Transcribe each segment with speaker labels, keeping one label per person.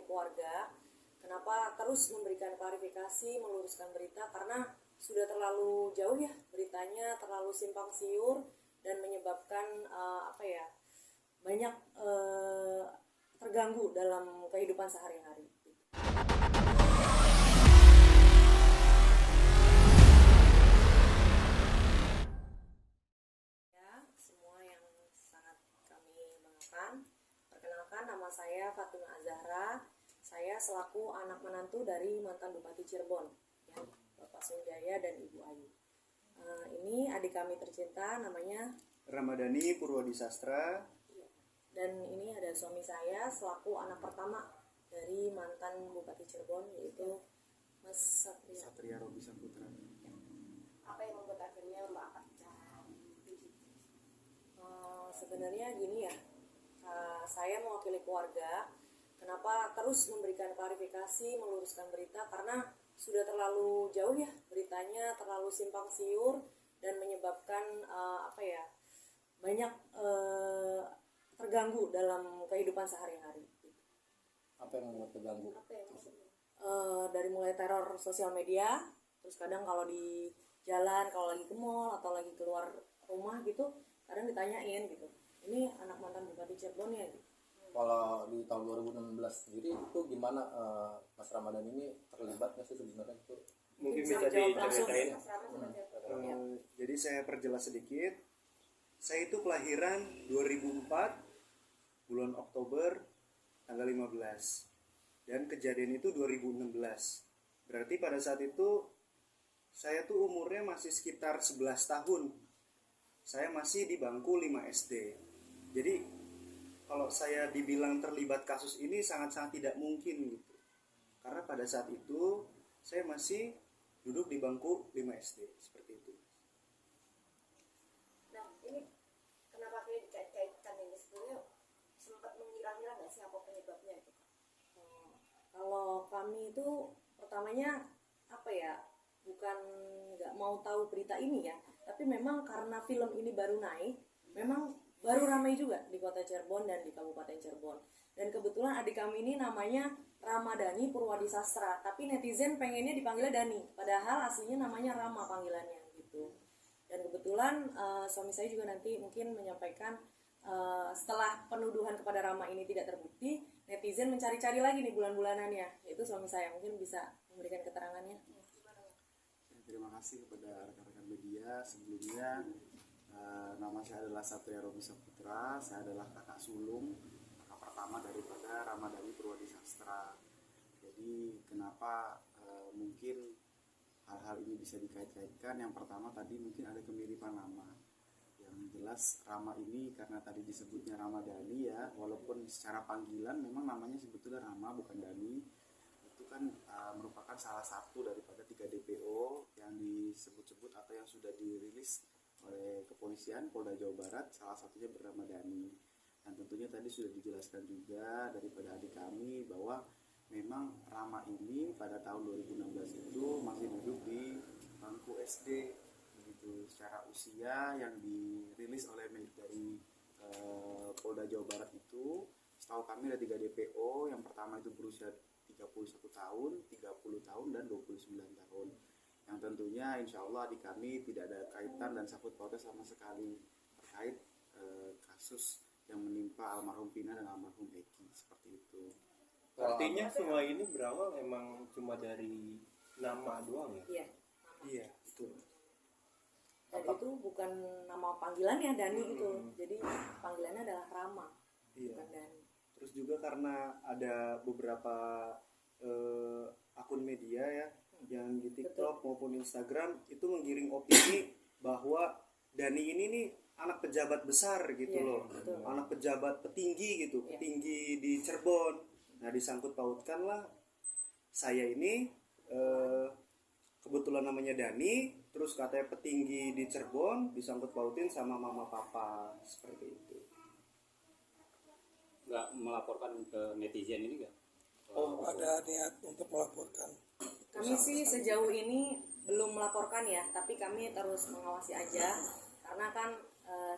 Speaker 1: keluarga. Kenapa terus memberikan klarifikasi, meluruskan berita, karena sudah terlalu jauh ya beritanya, terlalu simpang siur dan menyebabkan banyak terganggu dalam kehidupan sehari-hari. Semua yang sangat kami banggakan, perkenalkan, nama saya Fatuma Azahra. Saya selaku anak menantu dari mantan Bupati Cirebon, ya, Bapak Sunjaya dan Ibu Ayu. Ini adik kami tercinta, namanya
Speaker 2: Ramadhani Purwadisastra.
Speaker 1: Dan ini ada suami saya selaku anak pertama dari mantan Bupati Cirebon, yaitu Mas
Speaker 2: Satria Robi Saputra.
Speaker 3: Apa yang membuat akhirnya Mbak angkat bicara?
Speaker 1: Sebenarnya gini ya, saya mewakili keluarga. Kenapa terus memberikan klarifikasi, meluruskan berita, karena sudah terlalu jauh ya beritanya, terlalu simpang siur dan menyebabkan banyak terganggu dalam kehidupan sehari-hari.
Speaker 4: Apa yang membuat terganggu?
Speaker 1: Dari mulai teror sosial media, terus kadang kalau di jalan, kalau lagi ke mall atau lagi keluar rumah gitu, kadang ditanyain gitu, ini anak mantan Bupati Cirebon ya gitu.
Speaker 4: Kalau di tahun 2016 sendiri itu gimana, Mas Ramadan ini terlibat nggak sih sebenarnya itu?
Speaker 2: Mungkin
Speaker 1: Bisa
Speaker 2: bisa
Speaker 1: dijawab langsung.
Speaker 2: diceritain. Jadi saya perjelas sedikit. Saya itu kelahiran 2004 bulan Oktober tanggal 15. Dan kejadian itu 2016. Berarti pada saat itu saya tuh umurnya masih sekitar 11 tahun. Saya masih di bangku 5 SD. Jadi kalau saya dibilang terlibat kasus ini sangat-sangat tidak mungkin gitu. Karena pada saat itu saya masih duduk di bangku 5 SD, seperti itu.
Speaker 3: Nah, ini kenapa akhirnya dikait-kaitkan ini? Sebelumnya sempat mengira-ngira nggak sih apa penyebabnya itu?
Speaker 1: Kalau kami itu pertamanya bukan nggak mau tahu berita ini ya, tapi memang karena film ini baru naik, memang baru ramai juga di kota Cirebon dan di Kabupaten Cirebon. Dan kebetulan adik kami ini namanya Ramadhani Purwadisastra, tapi netizen pengennya dipanggilnya Dani, padahal aslinya namanya Rama panggilannya gitu. Dan kebetulan suami saya juga nanti mungkin menyampaikan setelah penuduhan kepada Rama ini tidak terbukti, netizen mencari-cari lagi nih bulan-bulanannya, yaitu suami saya mungkin bisa memberikan keterangannya.
Speaker 5: Terima kasih kepada rekan-rekan media. Sebelumnya nama saya adalah Satria Robi Saputra. Saya adalah kakak sulung, kakak pertama daripada Ramadhani Purwadisastra. Jadi kenapa mungkin hal-hal ini bisa dikait-kaitkan? Yang pertama tadi mungkin ada kemiripan nama. Yang jelas Rama ini karena tadi disebutnya Ramadhani ya, walaupun secara panggilan memang namanya sebetulnya Rama bukan Dani. Itu kan merupakan salah satu daripada 3 DPO yang disebut-sebut atau yang sudah dirilis oleh kepolisian Polda Jawa Barat, salah satunya bernama Dani. Dan tentunya tadi sudah dijelaskan juga daripada adik kami bahwa memang Rama ini pada tahun 2016 itu masih duduk di bangku SD begitu. Secara usia yang dirilis oleh dari Polda Jawa Barat itu, setahu kami ada 3 DPO. Yang pertama itu berusia 31 tahun, 30 tahun, dan 29 tahun. Yang tentunya insya Allah adik kami tidak ada kaitan dan sangkut pautnya sama sekali terkait kasus yang menimpa almarhum Vina dan almarhum Eki, seperti itu.
Speaker 6: Artinya semua ini berawal memang cuma dari nama doang ya?
Speaker 1: Iya.
Speaker 2: Iya, betul.
Speaker 1: Dan itu bukan nama panggilannya Dani gitu. Jadi panggilannya adalah Rama,
Speaker 2: Iya.
Speaker 1: bukan Dani.
Speaker 2: Terus juga karena ada beberapa akun media ya yang di TikTok maupun Instagram itu menggiring opini bahwa Dani ini nih anak pejabat besar gitu loh,
Speaker 1: betul.
Speaker 2: anak pejabat petinggi gitu, petinggi di Cirebon. Nah disangkut pautkanlah saya ini kebetulan namanya Dani, terus katanya petinggi di Cirebon disangkut pautin sama mama papa, seperti itu.
Speaker 7: Nggak melaporkan ke netizen ini nggak?
Speaker 8: Oh, ada niat untuk melaporkan.
Speaker 1: Kami sih sejauh ini belum melaporkan ya, tapi kami terus mengawasi aja. Karena kan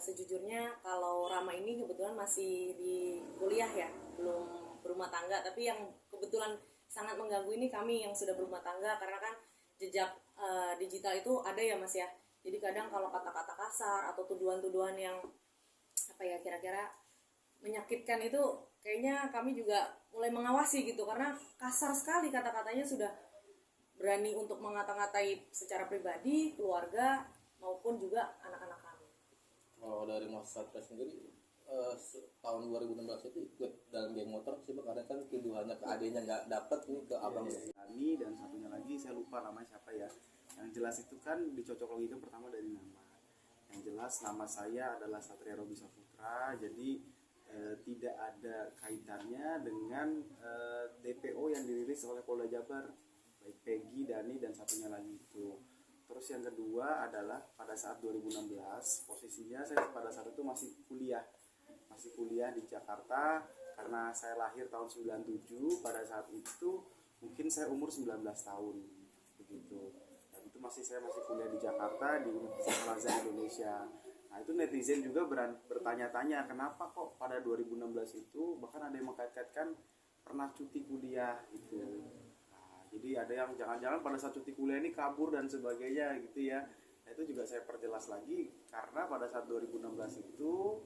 Speaker 1: sejujurnya kalau Rama ini kebetulan masih di kuliah ya, belum berumah tangga, tapi yang kebetulan sangat mengganggu ini kami yang sudah berumah tangga, karena kan jejak digital itu ada ya Mas ya. Jadi kadang kalau kata-kata kasar atau tuduhan-tuduhan yang apa ya kira-kira menyakitkan itu kayaknya kami juga mulai mengawasi gitu, karena kasar sekali kata-katanya, sudah berani untuk mengata-ngatai secara pribadi, keluarga maupun juga anak-anak kami.
Speaker 4: Kalau dari Mas Satria sendiri tahun 2016 itu ikut dalam geng motor sih Pak, karena kan tuduhannya ke adenya nggak dapat nih ke abang.
Speaker 5: Ani dan satunya lagi saya lupa namanya siapa ya. Yang jelas itu kan dicocoklogikan pertama dari nama. Yang jelas nama saya adalah Satria Robi Saputra, jadi tidak ada kaitannya dengan DPO yang dirilis oleh Polda Jabar, baik Peggy, Dani dan satunya lagi itu. Terus yang kedua adalah pada saat 2016 posisinya saya pada saat itu masih kuliah di Jakarta, karena saya lahir tahun 97. Pada saat itu mungkin saya umur 19 tahun begitu, dan itu saya masih kuliah di Jakarta di Universitas Al Azhar Indonesia. Nah itu netizen juga bertanya-tanya kenapa kok pada 2016 itu bahkan ada yang mengkait-kaitkan pernah cuti kuliah gitu. Nah, jadi ada yang jangan-jangan pada saat cuti kuliah ini kabur dan sebagainya gitu ya. Nah, itu juga saya perjelas lagi, karena pada saat 2016 itu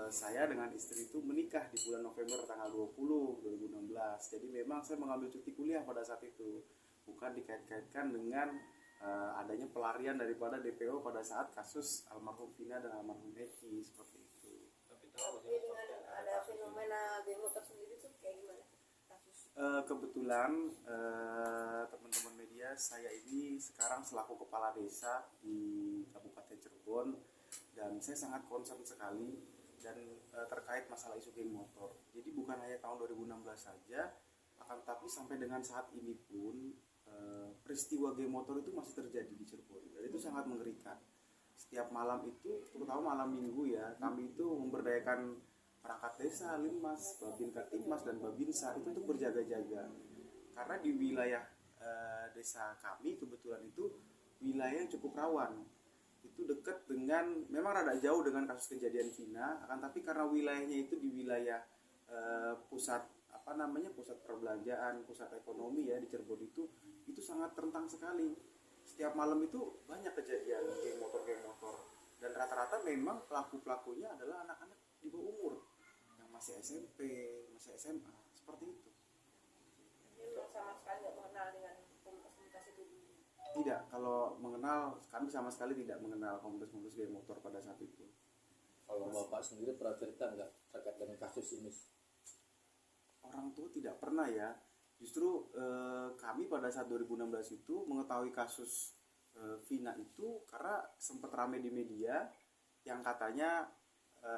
Speaker 5: saya dengan istri itu menikah di bulan November tanggal 20 2016. Jadi memang saya mengambil cuti kuliah pada saat itu, bukan dikait-kaitkan dengan adanya pelarian daripada DPO pada saat kasus almarhum Vina dan almarhum Eki seperti itu.
Speaker 3: Tapi dengan ada fenomena geng motor sendiri tuh kayak gimana kasus?
Speaker 5: Kebetulan teman-teman media, saya ini sekarang selaku kepala desa di Kabupaten Cirebon, dan saya sangat concern sekali dan terkait masalah isu geng motor. Jadi bukan hanya tahun 2016 saja, akan tetapi sampai dengan saat ini pun peristiwa geng motor itu masih terjadi di Cirebon, dan itu sangat mengerikan. Setiap malam itu, terutama malam minggu ya, kami itu memberdayakan perangkat desa, Linmas, Babin Kartipmas dan Babinsa itu untuk berjaga-jaga, karena di wilayah desa kami kebetulan itu wilayah yang cukup rawan. Itu dekat dengan, memang rada jauh dengan kasus kejadian Vina, akan tapi karena wilayahnya itu di wilayah pusat pusat perbelanjaan, pusat ekonomi ya di Cirebon itu sangat rentan sekali. Setiap malam itu banyak kejadian geng motor, dan rata-rata memang pelakunya adalah anak-anak di bawah umur yang masih SMP, masih SMA, seperti itu.
Speaker 3: Jadi sama sekali nggak mengenal dengan komunitas itu?
Speaker 5: Tidak, kalau mengenal, kami sama sekali tidak mengenal komunitas geng motor pada saat itu.
Speaker 4: Kalau Bapak sendiri pernah cerita nggak terkait dengan kasus ini?
Speaker 5: Orang tua tidak pernah ya. Justru kami pada saat 2016 itu mengetahui kasus Vina itu karena sempat ramai di media yang katanya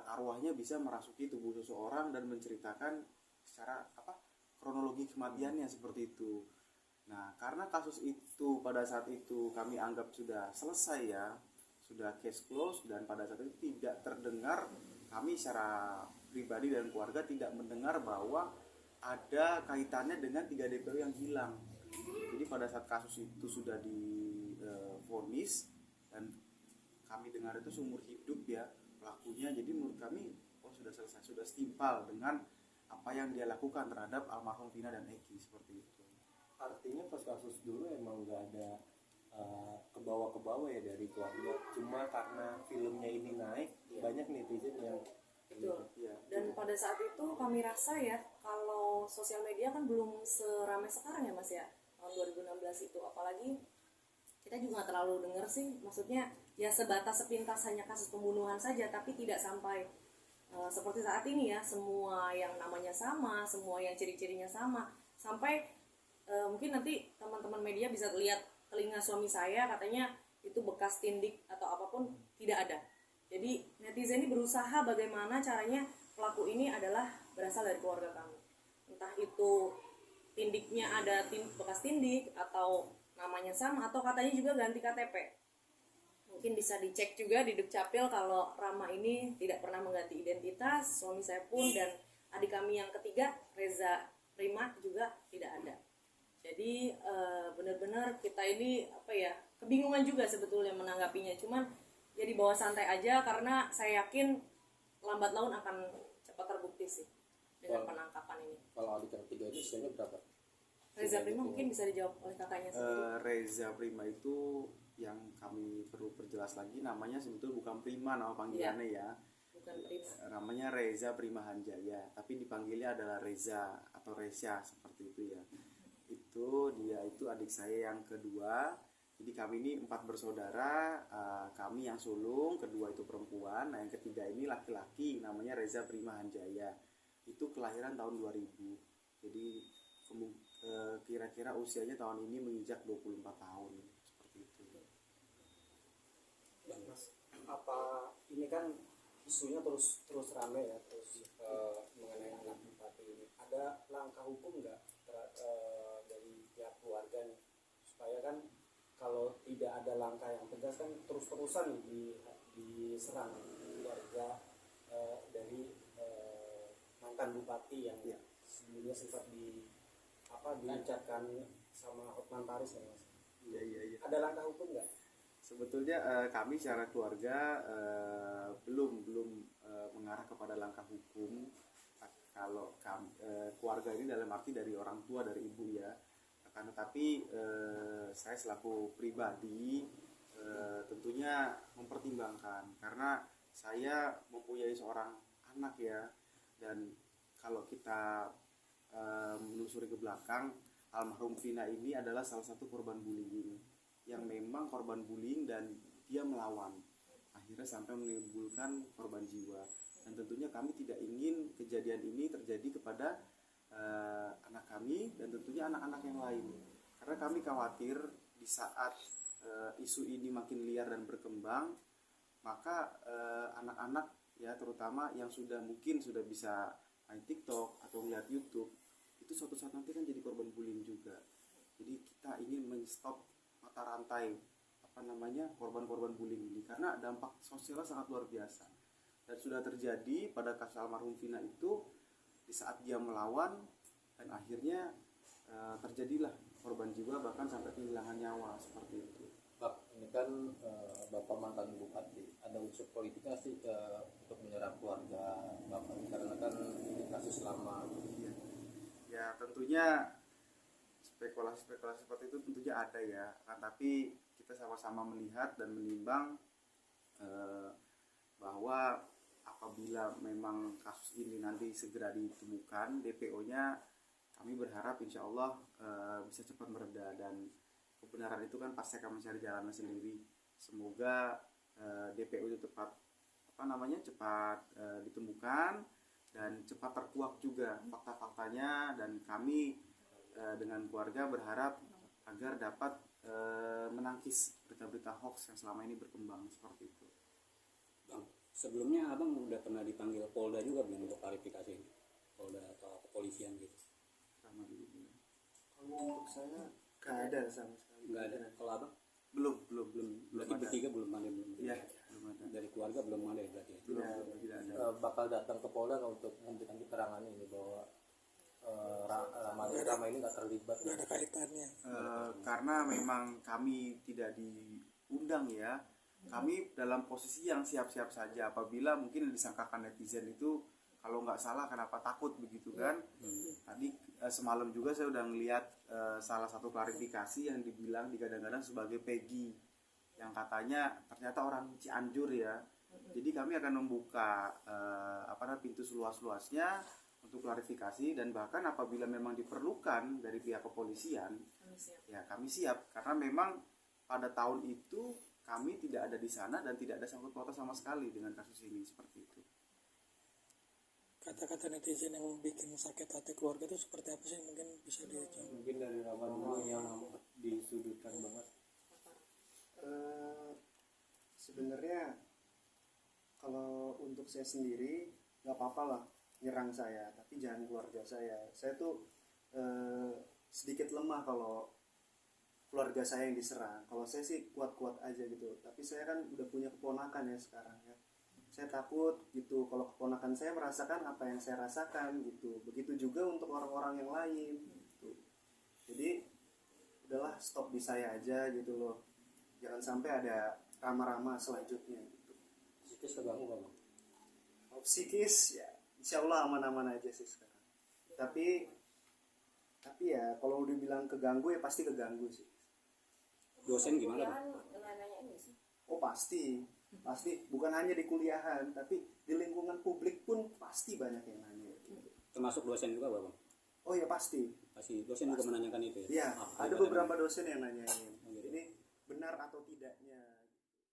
Speaker 5: arwahnya bisa merasuki tubuh seseorang dan menceritakan secara kronologi kematiannya seperti itu. Nah, karena kasus itu pada saat itu kami anggap sudah selesai ya, sudah case close, dan pada saat itu tidak terdengar, kami secara pribadi dan keluarga tidak mendengar bahwa ada kaitannya dengan 3 DPO yang hilang. Jadi pada saat kasus itu sudah divonis dan kami dengar itu seumur hidup ya pelakunya. Jadi menurut kami sudah selesai, sudah setimpal dengan apa yang dia lakukan terhadap almarhum Vina dan Eki seperti itu.
Speaker 6: Artinya pas kasus dulu emang nggak ada kebawa ya dari keluarga, cuma karena filmnya ini naik banyak netizen yang
Speaker 1: Betul. Dan pada saat itu kami rasa ya, kalau sosial media kan belum seramai sekarang ya Mas ya, tahun 2016 itu. Apalagi kita juga gak terlalu dengar sih, maksudnya ya sebatas sepintas hanya kasus pembunuhan saja, tapi tidak sampai seperti saat ini ya, semua yang namanya sama, semua yang ciri-cirinya sama. Sampai mungkin nanti teman-teman media bisa lihat telinga suami saya, katanya itu bekas tindik atau apapun, tidak ada. Jadi netizen ini berusaha bagaimana caranya pelaku ini adalah berasal dari keluarga kami. Entah itu tindiknya ada bekas tindik atau namanya sama atau katanya juga ganti KTP. Mungkin bisa dicek juga di Dukcapil kalau Rama ini tidak pernah mengganti identitas, suami saya pun dan adik kami yang ketiga Reza Prima juga tidak ada. Jadi benar-benar kita ini kebingungan juga sebetulnya menanggapinya. Cuman ya dibawa santai aja karena saya yakin lambat laun akan cepat terbukti sih. dengan
Speaker 4: Wah.
Speaker 1: penangkapan ini?
Speaker 4: Kalau adik yang ketiga itu usianya berapa?
Speaker 1: Reza Prima mungkin bisa dijawab oleh kakaknya sendiri.
Speaker 5: Reza Prima itu yang kami perlu perjelas lagi, namanya sebetulnya bukan Prima nama panggilannya ya.
Speaker 1: Bukan Prima.
Speaker 5: Namanya Reza Prima Hanjaya, tapi dipanggilnya adalah Reza atau Resya seperti itu ya. Itu dia itu adik saya yang kedua. Jadi kami ini 4 bersaudara, kami yang sulung, kedua itu perempuan, nah yang ketiga ini laki-laki namanya Reza Prima Hanjaya. Itu kelahiran tahun 2000. Jadi kira-kira usianya tahun ini menginjak 24 tahun seperti itu.
Speaker 6: Bang Mas, apa ini kan isunya terus rame ya, terus mengenai anak bupati ini, ada langkah hukum nggak dari pihak keluarga nih, supaya kan kalau tidak ada langkah yang tegas kan terus-terusan nih diserang keluarga dari mantan bupati yang sebelumnya sempat diucapkan sama Hotman Paris ya Mas.
Speaker 5: Iya.
Speaker 6: Ada langkah hukum nggak?
Speaker 5: Sebetulnya kami secara keluarga belum mengarah kepada langkah hukum. Kalau keluarga ini dalam arti dari orang tua, dari ibu ya. Karena tapi saya selaku pribadi tentunya mempertimbangkan, karena saya mempunyai seorang anak ya, dan kalau kita menelusuri ke belakang, almarhum Vina ini adalah salah satu korban bullying yang memang korban bullying dan dia melawan, akhirnya sampai menimbulkan korban jiwa. Dan tentunya kami tidak ingin kejadian ini terjadi kepada anak kami dan tentunya anak-anak yang lain, karena kami khawatir di saat isu ini makin liar dan berkembang, maka anak-anak ya terutama yang mungkin sudah bisa main TikTok atau melihat YouTube, itu suatu saat nanti kan jadi korban bullying juga. Jadi kita ingin men-stop mata rantai korban-korban bullying ini, karena dampak sosialnya sangat luar biasa dan sudah terjadi pada kasus almarhum Vina itu di saat dia melawan, dan akhirnya terjadilah korban jiwa bahkan sampai kehilangan nyawa seperti itu.
Speaker 4: Bang, ini kan Bapak mantan bupati, ada unsur politiknya sih untuk menyerang keluarga Bapak ini, karena kan ini kasus lama.
Speaker 5: Ya tentunya spekulasi seperti itu tentunya ada ya, kan, tapi kita sama-sama melihat dan menimbang bahwa apabila memang kasus ini nanti segera ditemukan DPO-nya, kami berharap insya Allah bisa cepat mereda, dan kebenaran itu kan pasti akan mencari jalannya sendiri. Semoga DPO itu cepat ditemukan dan cepat terkuak juga fakta-faktanya, dan kami dengan keluarga berharap agar dapat menangkis berita-berita hoax yang selama ini berkembang seperti itu.
Speaker 7: Bang, sebelumnya abang udah pernah dipanggil Polda juga belum untuk klarifikasi ini? Polda atau kepolisian gitu?
Speaker 5: Sama dulu.
Speaker 2: Kalau untuk saya nggak ada sama sekali.
Speaker 7: Nggak ada. Kalau abang?
Speaker 5: Belum
Speaker 7: Berarti
Speaker 5: ada.
Speaker 7: bertiga belum ada.
Speaker 5: Iya, belum ada.
Speaker 7: Dari keluarga belum ada ya berarti ya?
Speaker 5: Tidak ada.
Speaker 4: Bakal datang ke Polda untuk memberikan keterangan ini bahwa Rama ini nggak terlibat.
Speaker 8: Nggak ada kaitannya.
Speaker 5: Karena memang kami tidak diundang ya, kami dalam posisi yang siap-siap saja. Apabila mungkin yang disangkakan netizen itu kalau nggak salah kenapa takut begitu kan. Tadi semalam juga saya udah ngeliat salah satu klarifikasi yang digadang-gadang sebagai Peggy, yang katanya ternyata orang Cianjur ya. Jadi kami akan membuka pintu seluas-luasnya untuk klarifikasi, dan bahkan apabila memang diperlukan dari pihak kepolisian, ya kami siap, karena memang pada tahun itu kami tidak ada di sana dan tidak ada sangkut pautnya sama sekali dengan kasus ini seperti itu.
Speaker 8: Kata-kata netizen yang bikin sakit hati keluarga itu seperti apa sih? Mungkin bisa dijawab.
Speaker 6: Mungkin dari Rama dulu yang disudutkan banget.
Speaker 2: Sebenarnya kalau untuk saya sendiri nggak apa-apa lah nyerang saya, tapi jangan keluarga saya. Saya tuh sedikit lemah kalau keluarga saya yang diserang. Kalau saya sih kuat-kuat aja gitu, tapi saya kan udah punya keponakan ya sekarang ya. Saya takut gitu kalau keponakan saya merasakan apa yang saya rasakan gitu. Begitu juga untuk orang-orang yang lain gitu. Jadi udahlah, stop di saya aja gitu loh. Jangan sampai ada rama-rama selanjutnya gitu.
Speaker 4: Psikis keganggu nggak, Bang?
Speaker 2: Kalau psikis ya insya Allah aman-aman aja sih sekarang. Tapi ya kalau udah bilang keganggu ya pasti keganggu sih.
Speaker 7: Dosen gimana Bang?
Speaker 3: Nanya ini sih.
Speaker 2: Oh pasti bukan hanya di kuliahan tapi di lingkungan publik pun pasti banyak yang nanya gitu.
Speaker 7: Termasuk dosen juga Bang?
Speaker 2: Oh ya pasti
Speaker 7: Dosen juga menanyakan itu ya?
Speaker 2: ya ada
Speaker 7: Gimana,
Speaker 2: beberapa
Speaker 7: Bang?
Speaker 2: dosen yang nanyain
Speaker 7: Oh, gitu.
Speaker 2: ini benar atau tidaknya